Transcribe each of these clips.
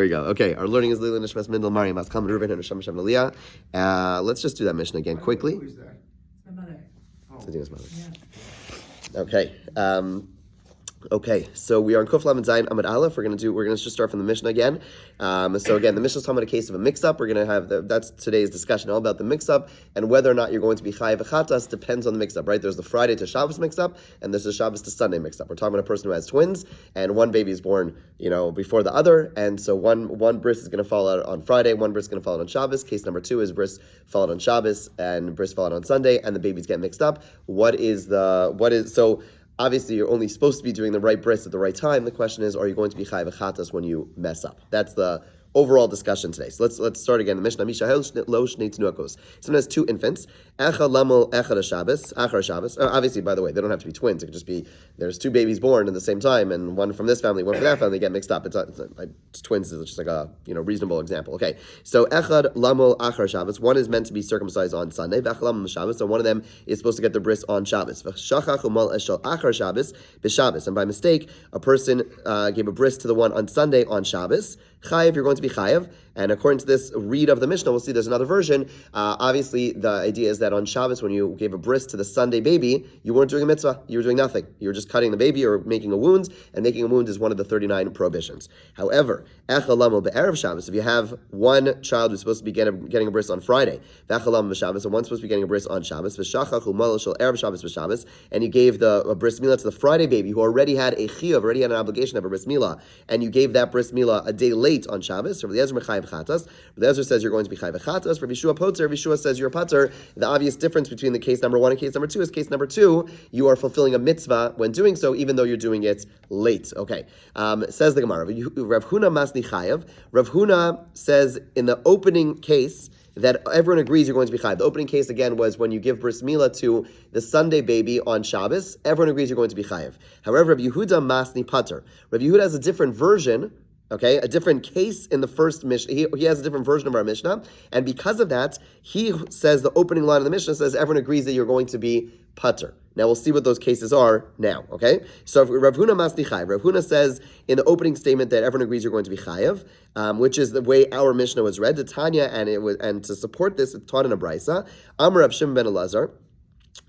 There you go. Okay, our learning is Lila Nishmas Mindel Mariam Askam Ruben and Hashem Hashem Aliyah. Let's just do that mission again quickly. Who is that? My mother. Sadina's mother. Yeah. Okay. Okay, so we are in Kuf Lamed Zayin Amud Aleph. We're gonna just start from the Mishnah again. So again, the Mishnah is talking about a case of a mix-up. We're gonna have that's today's discussion all about the mix-up and whether or not you're going to be chayav v'chatas depends on the mix-up, right? There's the Friday to Shabbos mix-up, and there's the Shabbos to Sunday mix-up. We're talking about a person who has twins, and one baby is born, before the other, and so one bris is gonna fall out on Friday, one bris is gonna fall out on Shabbos. Case number 2 is bris fall out on Shabbos and bris fall out on Sunday, and the babies get mixed up. So obviously, you're only supposed to be doing the right bris at the right time. The question is, are you going to be chayav v'chatas when you mess up? That's the overall discussion today. So let's start again. The Mishnah, Mishahel lo shnei tinukos. Someone has 2 infants. Echad lamol echad Shabbos, achar Shabbos. Obviously, by the way, they don't have to be twins. It could just be there's 2 babies born at the same time, and one from this family, one from that family get mixed up. It's twins is just like a reasonable example. Okay, so echad lamol achar Shabbos. One is meant to be circumcised on Sunday. V'echad lamol Shabbos. So one of them is supposed to get the bris on Shabbos. V'shachach umal eshel achar Shabbos b'Shabbos. And by mistake, a person gave a bris to the one on Sunday on Shabbos. Chayav, you're going to be chayav. And according to this read of the Mishnah, we'll see there's another version. Obviously, the idea is that on Shabbos, when you gave a bris to the Sunday baby, you weren't doing a mitzvah. You were doing nothing. You were just cutting the baby or making a wound, and making a wound is one of the 39 prohibitions. However, echad lamol be'erev Shabbos, if you have one child who's supposed to be getting a bris on Friday, v'echad lamol b'Shabbos, and one's supposed to be getting a bris on Shabbos, v'shachach u'mal shel erev Shabbos b'Shabbos, and you gave a bris milah to the Friday baby who already had a chiyuv, already had an obligation of a bris milah, and you gave that bris milah a day late on Shabbos. So Rabbi Eliezer mechayev chatas. Rabbi Eliezer says you're going to be chayav chatas. Rabbi Yeshua poter. Rabbi Yeshua says you're a pater. The obvious difference between the case number 1 and case number 2 is case number 2 you are fulfilling a mitzvah when doing so, even though you're doing it late. Okay, says the Gemara. Rav Huna masni chayav. Rav Huna says in the opening case that everyone agrees you're going to be chayav. The opening case again was when you give bris milah to the Sunday baby on Shabbos. Everyone agrees you're going to be chayav. However, Rav Yehuda masni pater. Rav Yehuda has a different version. Okay, a different case in the first Mishnah. He has a different version of our Mishnah, and because of that, he says the opening line of the Mishnah says everyone agrees that you're going to be pater. Now we'll see what those cases are now. Okay, so Rav Huna masni chayav. Rav Huna says in the opening statement that everyone agrees you're going to be chayav, which is the way our Mishnah was read. The Tanya, and to support this, it's taught in a brisa. Amar Rav Shimon ben Elazar.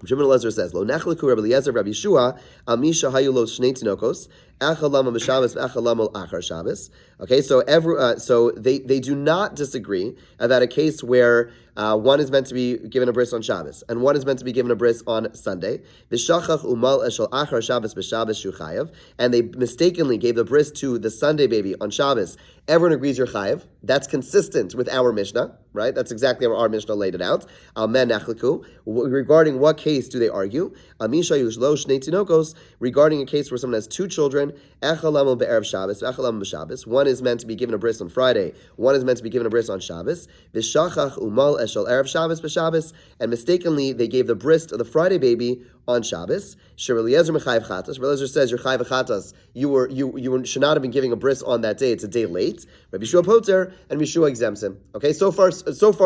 Shimon Elazar says, "Lo nachleku Rabbi Eliezer, Rabbi Yeshua, al misha hayu lo shnei tinokos, echad lama b'Shabbos, echad lama achar Shabbos." Okay, so they do not disagree about a case where one is meant to be given a bris on Shabbos and one is meant to be given a bris on Sunday. V'shachach umal eshel achar Shabbos b'Shabbos shu chayav, and they mistakenly gave the bris to the Sunday baby on Shabbos. Everyone agrees you're chayav. That's consistent with our Mishnah, right? That's exactly how our Mishnah laid it out. Amen nachleku. Regarding what case do they argue? Amisha yushlo shnei tinokos. Regarding a case where someone has 2 children, echad lamol be'erev Shabbos, echad lamol b'Shabbos. One is meant to be given a bris on Friday. One is meant to be given a bris on Shabbos. V'shachach umal eshel erev Shabbos b'Shabbos. And mistakenly they gave the bris to the Friday baby on Shabbos. Rabbi Eliezer mechayev chatas. Rabbi Eliezer says you're chayev chatas. You should not have been giving a bris on that day. It's a day late. Rabbi Yeshua poter, and Yeshua exempts him. Okay, so far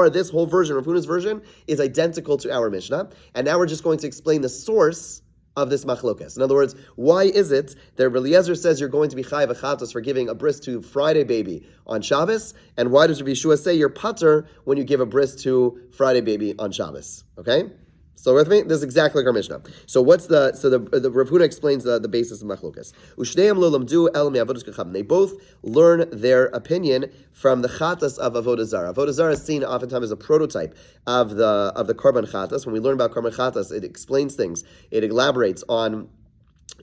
this whole version, Rav Huna's version, is identical to our Mishnah, and now we're just going to explain the source of this machlokas. In other words, why is it that Rabbi Eliezer says you're going to be chayav chatas for giving a bris to Friday baby on Shabbos, and why does Rabbi Yeshua say you're pater when you give a bris to Friday baby on Shabbos? Okay. So with me, this is exactly like our Mishnah. So the Rav Huna explains the basis of machlokas. Ushneim lo lamdu el me'avodas kachavim. They both learn their opinion from the chatas of avodah zarah. Avodah zarah is seen oftentimes as a prototype of the korban chatas. When we learn about korban chatas, it explains things. It elaborates on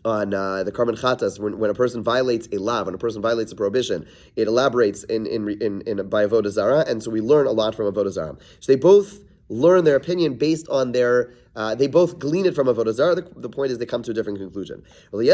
the korban chatas when a person violates a law, when a person violates a prohibition, it elaborates in by avodah zarah, and so we learn a lot from avodah zarah. So they both learn their opinion based on they both glean it from avodah zarah. The point is they come to a different conclusion. Rabbi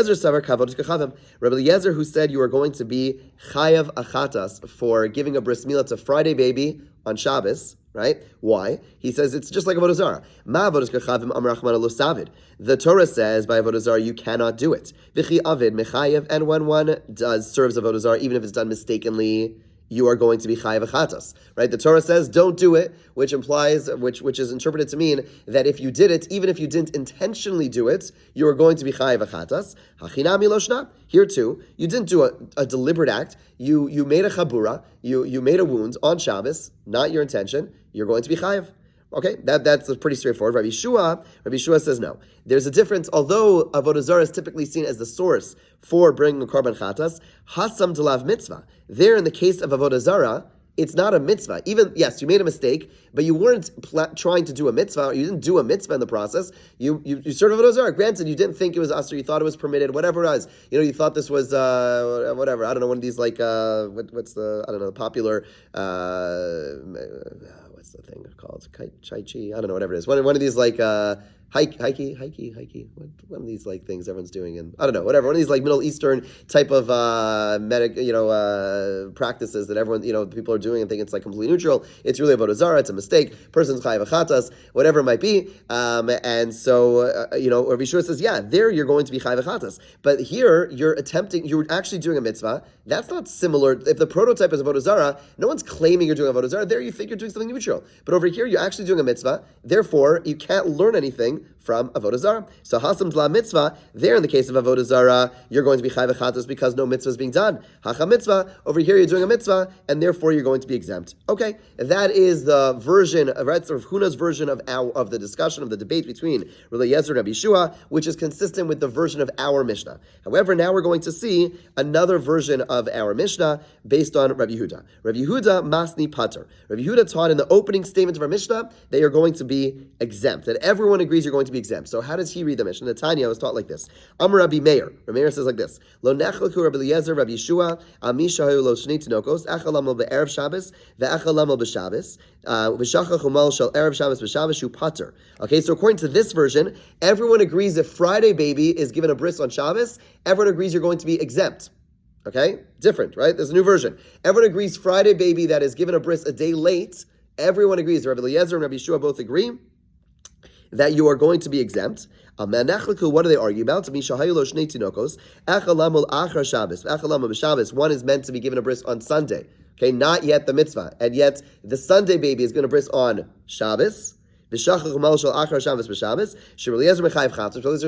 Eliezer, who said you are going to be chayav achatas for giving a bris milah to Friday baby on Shabbos, right? Why? He says it's just like avodah zarah. Ma avodas kachavim amar Rachmana lo savid. The Torah says by avodah zarah you cannot do it. V'chi avid mechayev, and when one serves avodah zarah, even if it's done mistakenly, you are going to be chayav achatas, right? The Torah says don't do it, which implies, which is interpreted to mean that if you did it, even if you didn't intentionally do it, you are going to be chayav achatas. Hachinami lo shna. Here too, you didn't do a deliberate act. You made a chabura, you made a wound on Shabbos, not your intention. You're going to be chayav. Okay, that's pretty straightforward. Rabbi Yeshua says no. There's a difference. Although avodah zarah is typically seen as the source for bringing a korban chatas, hasam delav mitzvah. There, in the case of avodah zarah, it's not a mitzvah. Even, yes, you made a mistake, but you weren't trying to do a mitzvah, or you didn't do a mitzvah in the process. You served avodah zarah. Granted, you didn't think it was usher, you thought it was permitted, whatever it was. You thought this was, whatever, I don't know, one of these, like, what's the, I don't know, popular, what's the thing called? Chai chi? I don't know, whatever it is. One of these, like, hikey. One of these like things everyone's doing, and I don't know, whatever. One of these like Middle Eastern type of practices that everyone people are doing and think it's like completely neutral. It's really avodah zarah. It's a mistake. Person's chayav achatas, whatever it might be. And so Rabbi Yeshua says, yeah, there you're going to be chayav achatas, but here you're actually doing a mitzvah. That's not similar. If the prototype is avodah zarah, no one's claiming you're doing avodah zarah. There you think you're doing something neutral, but over here you're actually doing a mitzvah. Therefore, you can't learn anything from avodah zarah. So hasam dla mitzvah, there in the case of avodah zarah, you're going to be chayav achatas because no mitzvah is being done. Hacha mitzvah, over here you're doing a mitzvah, and therefore you're going to be exempt. Okay, that is the version, right, sort of Huna's version of the discussion, of the debate between Rabbi Eliezer and Rabbi Yeshua, which is consistent with the version of our Mishnah. However, now we're going to see another version of our Mishnah based on Rabbi Yehuda. Rabbi Yehuda masni pater. Rabbi Yehuda taught in the opening statement of our Mishnah that you're going to be exempt, that everyone agrees you're going to be exempt. So how does he read the Mishnah? Tanya was taught like this. Amar Rabbi Meir. Rabbi Meir says like this. Lo nechlaku Rabbi Eliezer, Rabbi Yeshua, amishahu lo shnei tinokos, echalamo be'erev Shabbos, ve'echalamo b'Shabbos, v'shachach umal shel erev Shabbos b'Shabbos shu pater. Okay, so according to this version, everyone agrees if Friday baby is given a bris on Shabbos, everyone agrees you're going to be exempt. Okay? Different, right? There's a new version. Everyone agrees Friday baby that is given a bris a day late, everyone agrees. Rabbi Eliezer and Rabbi Yeshua both agree that you are going to be exempt. What do they argue about? One is meant to be given a bris on Sunday. Okay, not yet the mitzvah. And yet the Sunday baby is going to bris on Shabbos. Eliezer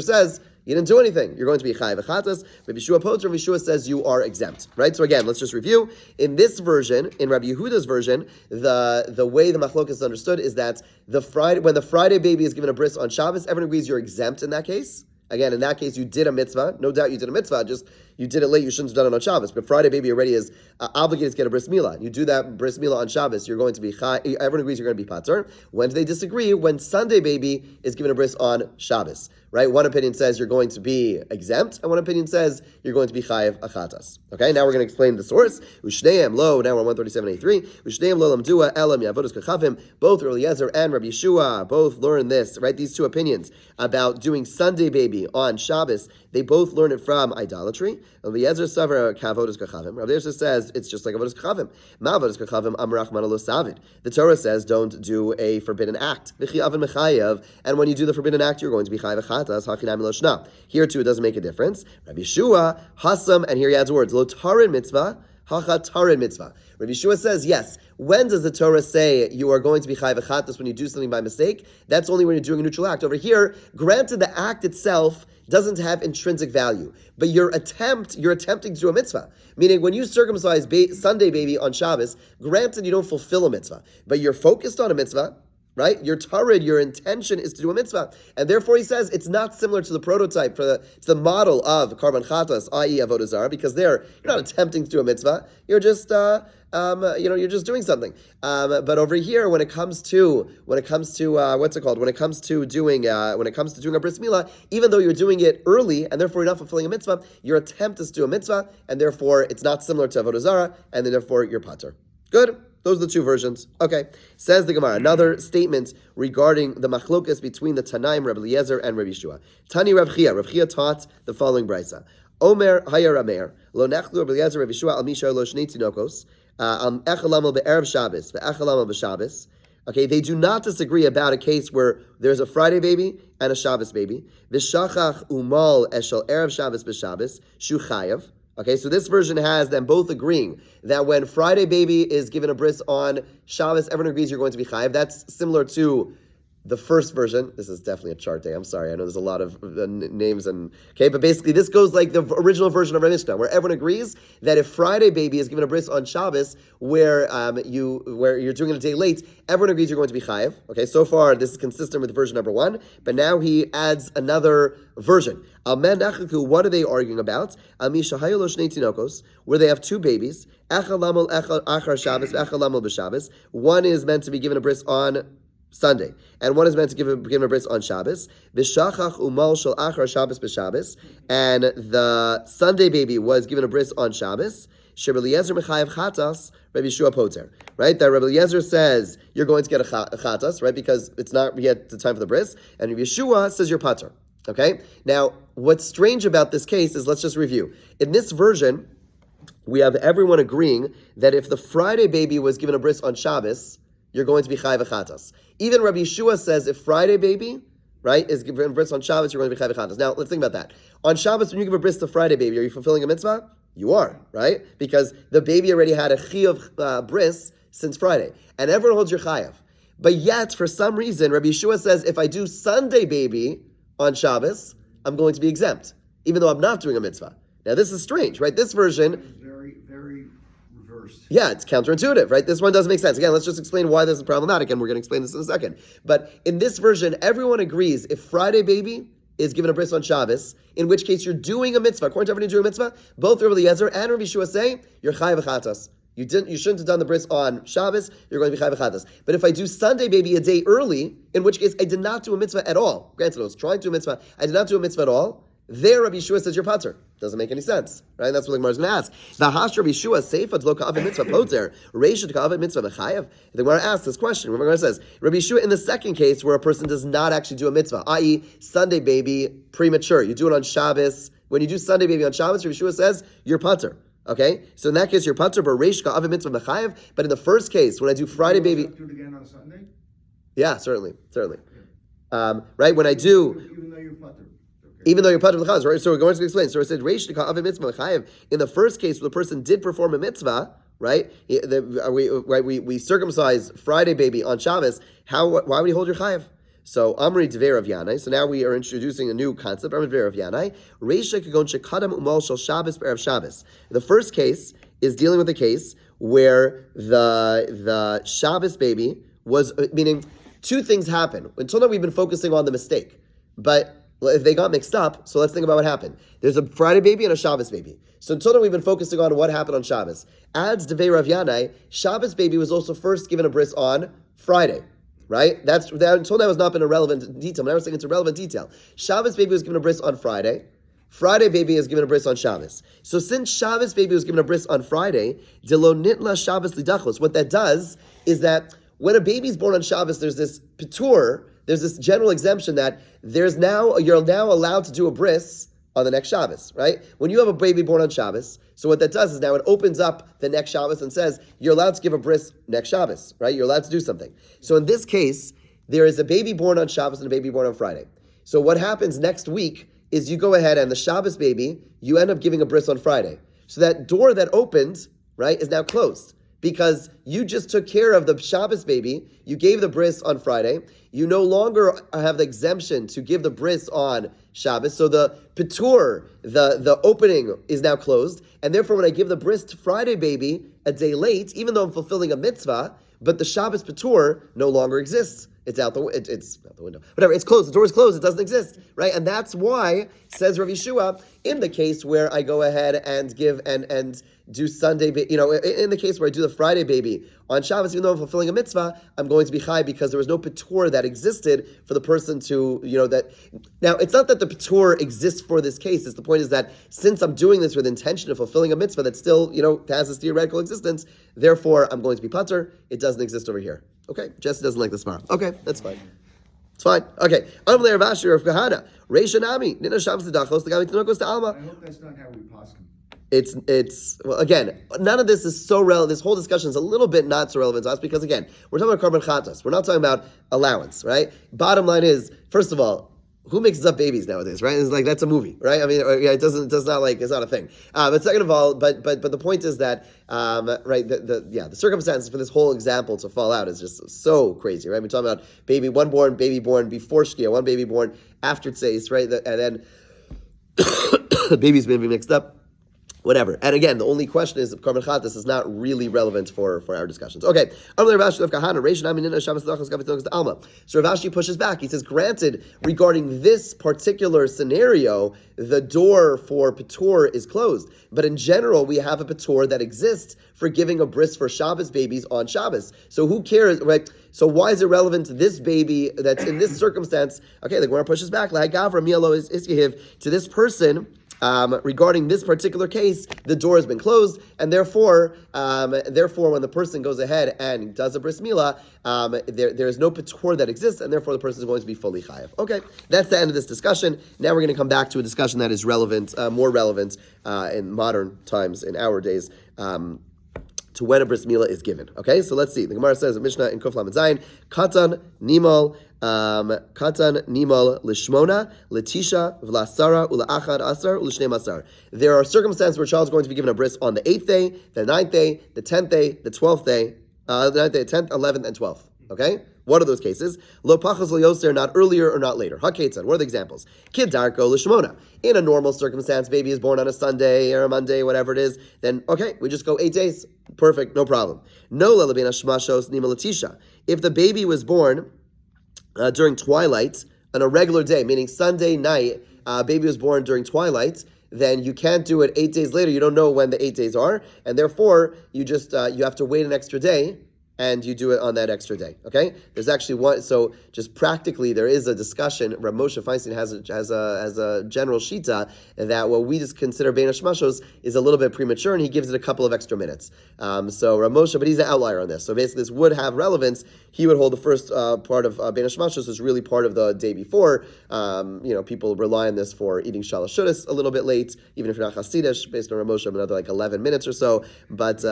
says, you didn't do anything. You're going to be chayav achatas. Rabbi Yeshua poter. Rabbi Yeshua says you are exempt. Right. So again, let's just review. In this version, in Rabbi Yehuda's version, the way the machlokas is understood is that when the Friday baby is given a bris on Shabbos, everyone agrees you're exempt in that case. Again, in that case, you did a mitzvah. No doubt you did a mitzvah, just you did it late. You shouldn't have done it on Shabbos. But Friday baby already is obligated to get a bris milah. You do that bris milah on Shabbos, you're going to be everyone agrees you're going to be pater. When do they disagree? When Sunday baby is given a bris on Shabbos. Right? One opinion says you're going to be exempt, and one opinion says you're going to be chayav achatas. Okay, now we're going to explain the source. Ushneim lo, now we're on 137.83. Ushneim lo lamdua elam yavodas kachavim. Both Rabbi Eliezer and Rabbi Yeshua both learn this, right? These two opinions about doing Sunday baby on Shabbos, they both learn it from idolatry. Rabbi Eliezer savar kavodas kachavim. Rabbi Eliezer says it's just like avodas kachavim. Ma avodas kachavim amrach manalo savid. The Torah says don't do a forbidden act. V'chi avin mechayev, and when you do the forbidden act, you're going to be chayav achatas. Here too, it doesn't make a difference. Rabbi Yeshua, Hasam, and here he adds words, Lo tarin mitzvah, hacha tarin mitzvah. Rabbi Yeshua says, yes, when does the Torah say you are going to be chayav achatas when you do something by mistake? That's only when you're doing a neutral act. Over here, granted the act itself doesn't have intrinsic value, but you're attempting to do a mitzvah. Meaning, when you circumcise Sunday baby on Shabbos, granted you don't fulfill a mitzvah, but you're focused on a mitzvah, right? Your tarid, your intention is to do a mitzvah. And therefore he says it's not similar to the prototype, to the model of karban chatas, i.e. avodah zarah, because there, you're not attempting to do a mitzvah. You're just, you're just doing something. But over here, when it comes to doing a bris milah, even though you're doing it early, and therefore you're not fulfilling a mitzvah, your attempt is to do a mitzvah, and therefore it's not similar to avodah zarah, and then therefore you're pater. Good? Those are the two versions. Okay. Says the Gemara. Another statement regarding the machlokas between the Tanaim, Rabbi Eliezer, and Rabbi Yeshua. Tani Rav Chia. Rav Chia taught the following brisa. Omer Hayar Amer. Lo nechlu Rabbi Eliezer, Rabbi Yeshua, al misha lo shnei tinokos. Echalamel be'erev Shabbos. Ve'echalamel b'Shabbos. Okay, they do not disagree about a case where there's a Friday baby and a Shabbos baby. V'shachach umal eshel erev Shabbos b'Shabbos. Shu chayav. Okay, so this version has them both agreeing that when Friday baby is given a bris on Shabbos, everyone agrees you're going to be chayiv. That's similar to the first version. This is definitely a chart day. I'm sorry. I know there's a lot of names but basically this goes like the original version of our Mishnah, where everyone agrees that if Friday baby is given a bris on Shabbos, where you're doing it a day late, everyone agrees you're going to be chayiv. Okay, so far this is consistent with version number 1, but now he adds another version. What are they arguing about? Where they have two babies. One is meant to be given a bris on Sunday, and one is meant to give a bris on Shabbos. B'shachach umal shel achar Shabbos b'Shabbos, and the Sunday baby was given a bris on Shabbos. Rabbi Eliezer mechayev chatas, Rabbi Yeshua poter. Right, that Rabbi Eliezer says you're going to get a chatas, right, because it's not yet the time for the bris, and Rabbi Yeshua says you're pater. Okay. Now, what's strange about this case is, let's just review. In this version, we have everyone agreeing that if the Friday baby was given a bris on Shabbos, you're going to be chayiv chatas. Even Rabbi Yeshua says if Friday baby, right, is given a bris on Shabbos, you're going to be chayiv chatas. Now, let's think about that. On Shabbos, when you give a bris to Friday baby, are you fulfilling a mitzvah? You are, right? Because the baby already had a chiyuv bris since Friday. And everyone holds your chayiv. But yet, for some reason, Rabbi Yeshua says if I do Sunday baby on Shabbos, I'm going to be exempt, even though I'm not doing a mitzvah. Now, this is strange, right? This version is very, very reversed. Yeah, it's counterintuitive, right? This one doesn't make sense. Again, let's just explain why this is problematic, and we're going to explain this in a second. But in this version, everyone agrees if Friday baby is given a bris on Shabbos, in which case you're doing a mitzvah. According to everyone doing a mitzvah, both Rabbi Eliezer and Rabbi Yeshua say you're chayiv chatas. You shouldn't have done the bris on Shabbos. You're going to be chayiv chatas. But if I do Sunday baby a day early, in which case I did not do a mitzvah at all. Granted, I was trying to do a mitzvah. I did not do a mitzvah at all. There, Rabbi Yeshua says you're pater. Doesn't make any sense, right? That's what the Gemara is going to ask. V'hash Rabbi Yeshua seifad lo ka'av mitzvah poter, reishad ka'av mitzvah mechayev. The Gemara asks this question. Remember, it says Rabbi Yeshua in the second case where a person does not actually do a mitzvah, i.e., Sunday baby premature. You do it on Shabbos. When you do Sunday baby on Shabbos, Rabbi Yeshua says you're pater. Okay, so in that case you're pater, but reish ka'av mitzvah mechayev. But in the first case, when I do Friday baby, do it again on Sunday. Yeah, certainly. Right when I do. Even though you're pater. Even though you're part of the chaz, right? So we're going to explain. So it said, in the first case, where the person did perform a mitzvah, right? We circumcise Friday baby on Shabbos. Why would he hold your chayiv? So Amri Dvei Rav Yanai. So now we are introducing a new concept. Amri Dvei Rav Yanai. Reisha kagon shekadam umal shel Shabbos be'erev Shabbos. The first case is dealing with a case where the Shabbos baby was, meaning two things happen. Until now, we've been focusing on the mistake, but if they got mixed up, so let's think about what happened. There's a Friday baby and a Shabbos baby. So until now, we've been focusing on what happened on Shabbos. Adds Devei Rav Yanai, Shabbos baby was also first given a bris on Friday, right? That until now has not been a relevant detail. Now we're saying it's a relevant detail. Shabbos baby was given a bris on Friday. Friday baby is given a bris on Shabbos. So since Shabbos baby was given a bris on Friday, Delo Nitla Shabbos Lidachos. What that does is that when a baby's born on Shabbos, there's this patur. There's this general exemption that you're now allowed to do a bris on the next Shabbos, right? When you have a baby born on Shabbos, so what that does is now it opens up the next Shabbos and says you're allowed to give a bris next Shabbos, right? You're allowed to do something. So in this case, there is a baby born on Shabbos and a baby born on Friday. So what happens next week is you go ahead and the Shabbos baby, you end up giving a bris on Friday. So that door that opened, right, is now closed. Because you just took care of the Shabbos baby, you gave the bris on Friday, you no longer have the exemption to give the bris on Shabbos, so the patur, the opening is now closed, and therefore when I give the bris to Friday baby a day late, even though I'm fulfilling a mitzvah, but the Shabbos patur no longer exists. It's out the window. Whatever, it's closed. The door is closed. It doesn't exist, right? And that's why, says Rav Yeshua, in the case where I go ahead and give and do Sunday, in the case where I do the Friday baby on Shabbos, even though I'm fulfilling a mitzvah, I'm going to be chai because there was no patur that existed for the person to, that. Now, it's not that the patur exists for this case. It's the point is that since I'm doing this with intention of fulfilling a mitzvah that still, has this theoretical existence, therefore I'm going to be patur. It doesn't exist over here. Okay, Jesse doesn't like this far. Okay, that's fine. It's fine. Okay. I hope that's not how we pass him. Well, again, none of this is so relevant. This whole discussion is a little bit not so relevant to us because, again, we're talking about korban chatas. We're not talking about allowance, right? Bottom line is, first of all, who mixes up babies nowadays, right? It's like that's a movie, right? I mean, it's not a thing. But second of all, but the point is that right, the circumstances for this whole example to fall out is just so crazy, right? We're talking about baby born before Shkia, one baby born after Tzeis, right? And then the baby's been mixed up. Whatever. And again, the only question is if Korban Chatas is not really relevant for our discussions. Okay. So Rav Ashi pushes back. He says, granted, regarding this particular scenario, the door for Patur is closed. But in general, we have a Patur that exists for giving a bris for Shabbos babies on Shabbos. So who cares, right? So why is it relevant to this baby that's in this circumstance? Okay, the Gemara pushes back. To this person, regarding this particular case, the door has been closed, and therefore, when the person goes ahead and does a bris milah, there is no patur that exists, and therefore the person is going to be fully chayav. Okay, that's the end of this discussion. Now we're going to come back to a discussion that is relevant, more relevant in modern times, in our days. To when a bris milah is given. Okay, so let's see. The Gemara says in Mishnah in Kuf Lamed Zayin, Katan Nimal Lishmona Letisha V'Lasara Ula'achad Asar U'Lishnei Masar. There are circumstances where a child is going to be given a bris on the 8th day, the 9th day, the 10th day, the 12th day, the 9th day, 10th, 11th, and 12th. Okay? What are those cases? Lo pachas lo yoser, not earlier or not later. Haketzan. What are the examples? Kid darko lishmona. In a normal circumstance, baby is born on a Sunday or a Monday, whatever it is, then okay, we just go 8 days. Perfect, no problem. No lelabina shmashos nima latisha. If the baby was born during twilight on a regular day, meaning Sunday night, baby was born during twilight, then you can't do it 8 days later. You don't know when the 8 days are, and therefore you just you have to wait an extra day. And you do it on that extra day, okay? There's actually one, so just practically there is a discussion. Rav Moshe Feinstein has a general shita that what we just consider Bein Hashmashos is a little bit premature, and he gives it a couple of extra minutes. So Rav Moshe, but he's an outlier on this. So basically this would have relevance. He would hold the first part of Bein Hashmashos is really part of the day before. People rely on this for eating Shalosh Shudas a little bit late, even if you're not Hasidish, based on Rav Moshe, another like 11 minutes or so. But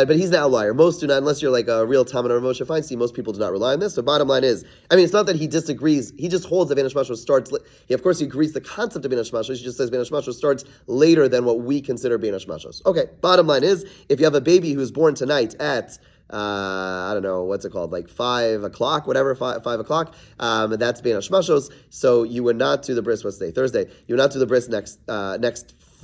he's an outlier. Most do not, unless you're like a real Talmud or Moshe Feinstein, most people do not rely on this. So bottom line is, it's not that he disagrees. He just holds that Bein Hashmashos starts. Of course, he agrees the concept of Bein Hashmashos. He just says Bein Hashmashos starts later than what we consider Bein Hashmashos. Okay. Bottom line is, if you have a baby who is born tonight at I don't know, what's it called, like 5 o'clock, whatever, 5 o'clock, that's Bein Hashmashos. So you would not do the bris. What's today? Thursday. You would not do the bris next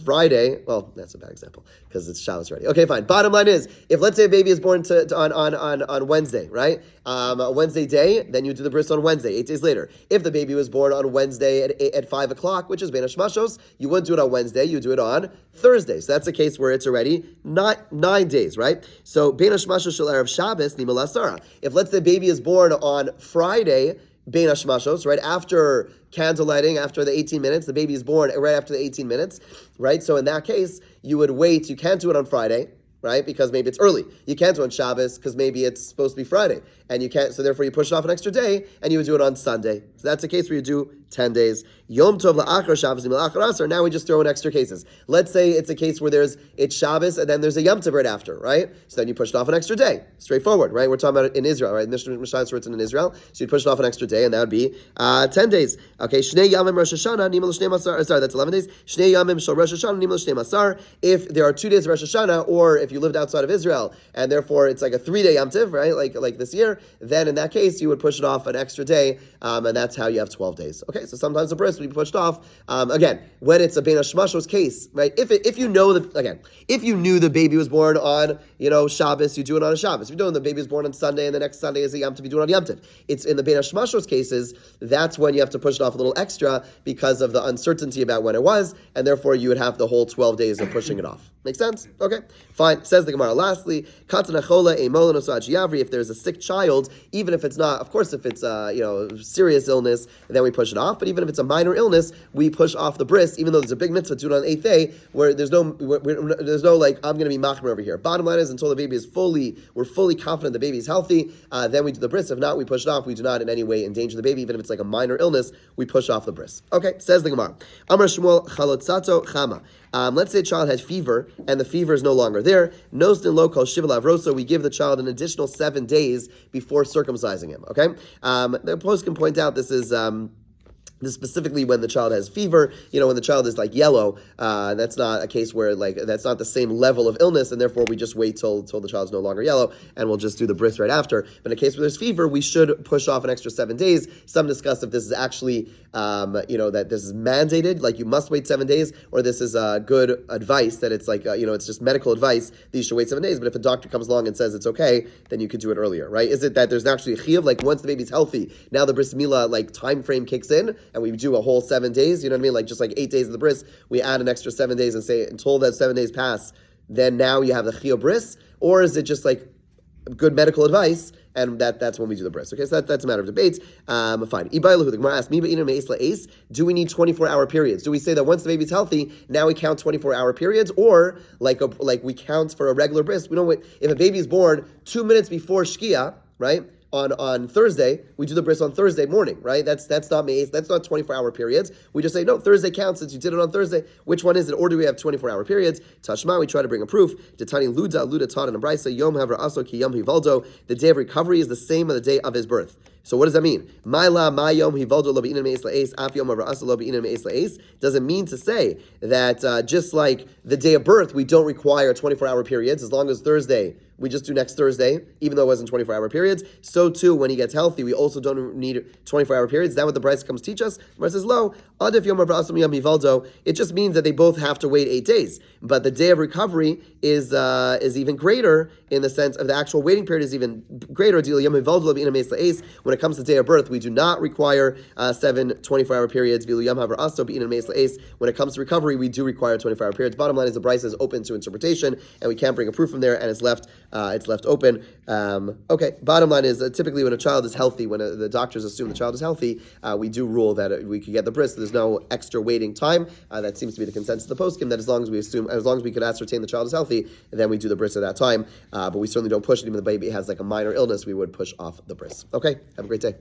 Friday. Well, that's a bad example because it's Shabbos already. Okay, fine. Bottom line is, if let's say a baby is born on Wednesday, right? A Wednesday day, then you do the bris on Wednesday, 8 days later. If the baby was born on Wednesday at 5 o'clock, which is Bein Hashmashos, you wouldn't do it on Wednesday, you do it on Thursday. So that's a case where it's already not 9 days, right? So Bein Hashmashos shel erev Shabbos nimal asara. If let's say the baby is born on Friday, Bein Hashmashos, right after candle lighting, after the 18 minutes, the baby is born right after the 18 minutes, right? So in that case, you would wait. You can't do it on Friday, right? Because maybe it's early. You can't do it on Shabbos because maybe it's supposed to be Friday, and you can't. So therefore, you push it off an extra day, and you would do it on Sunday. So that's a case where you do 10 days. Yom Tov la'achar Shabbos la'achar Asar. Now we just throw in extra cases. Let's say it's a case where it's Shabbos and then there's a Yom Tov right after, right? So then you push it off an extra day. Straightforward, right? We're talking about it in Israel, right? Mishnah is written in Israel, so you push it off an extra day, and that would be 10 days. Okay, Shnei Yamim Rosh Hashanah Nimal Shnei Masar. Sorry, that's 11 days. Shnei Yamim Shel Rosh Hashanah Nimal Shnei Masar. If there are 2 days of Rosh Hashanah, or if you lived outside of Israel and therefore it's like a 3-day Yom Tov, right? Like this year, then in that case you would push it off an extra day, and that's how you have 12 days. Okay, so sometimes the bris will be pushed off. Again, when it's a Bein Hashmashos case, right? If you know if you knew the baby was born on Shabbos, you do it on a Shabbos. If you know the baby was born on Sunday and the next Sunday is a Yom Tov, you do it on Yom Tov. It's in the Bein Hashmashos cases, that's when you have to push it off a little extra because of the uncertainty about when it was, and therefore you would have the whole 12 days of pushing it off. Make sense? Okay, fine. Says the Gemara. Lastly, if there's a sick child, even if it's not, of course, if it's serious illness, then we push it off. But even if it's a minor illness, we push off the bris, even though there's a big mitzvah to do it on the 8th day, where there's no like I'm going to be machmer over here. Bottom line is, until the baby is we're fully confident the baby is healthy, then we do the bris. If not, we push it off. We do not in any way endanger the baby, even if it's like a minor illness. We push off the bris. Okay, says the Gemara. Amar Shmuel chalotzato chama. Let's say a child has fever and the fever is no longer there. Nosdin local shiva lavroso. We give the child an additional 7 days before circumcising him. Okay, the post can point out this is This specifically when the child has fever, when the child is like yellow, that's not a case where that's not the same level of illness, and therefore we just wait till the child is no longer yellow, and we'll just do the bris right after. But in a case where there's fever, we should push off an extra 7 days. Some discuss if this is actually, that this is mandated, like you must wait 7 days, or this is good advice that it's like, it's just medical advice that you should wait 7 days. But if a doctor comes along and says it's okay, then you could do it earlier, right? Is it that there's actually a chiyuv, like once the baby's healthy, now the bris milah time frame kicks in, and we do a whole 7 days, you know what I mean? Like just like 8 days of the bris, we add an extra 7 days and say until that 7 days pass, then now you have the chiyuv bris, or is it just like good medical advice, and that's when we do the bris? Okay, so that's a matter of debate. Fine. The Gemara asked me, do we need 24-hour periods? Do we say that once the baby's healthy, now we count 24-hour periods, or like we count for a regular bris? We don't wait. If a baby's born 2 minutes before Shkia, right? On Thursday, we do the bris on Thursday morning, right? That's not me. That's not 24-hour periods. We just say, no, Thursday counts since you did it on Thursday. Which one is it? Or do we have 24-hour periods? Tashma, we try to bring a proof. Detani Luda taught in a brisa, Yom Havra Aso Ki Yom Hivaldo. The day of recovery is the same as the day of his birth. So what does that mean? Does it mean to say that just like the day of birth, we don't require 24-hour periods as long as Thursday, we just do next Thursday, even though it wasn't 24-hour periods. So too, when he gets healthy, we also don't need 24-hour periods. Is that what the Bryce comes to teach us? The Bryce says, lo, it just means that they both have to wait 8 days. But the day of recovery is even greater in the sense of the actual waiting period is even greater. When it comes to day of birth, we do not require 7 24-hour periods. When it comes to recovery, we do require 24-hour periods. Bottom line is the Bryce is open to interpretation, and we can't bring a proof from there, and it's left open. Okay, bottom line is typically when a child is healthy, when the doctors assume the child is healthy, we do rule that we could get the bris. There's no extra waiting time. That seems to be the consensus of the poskim, that as long as we could ascertain the child is healthy, then we do the bris at that time. But we certainly don't push it. Even if the baby has like a minor illness, we would push off the bris. Okay, have a great day.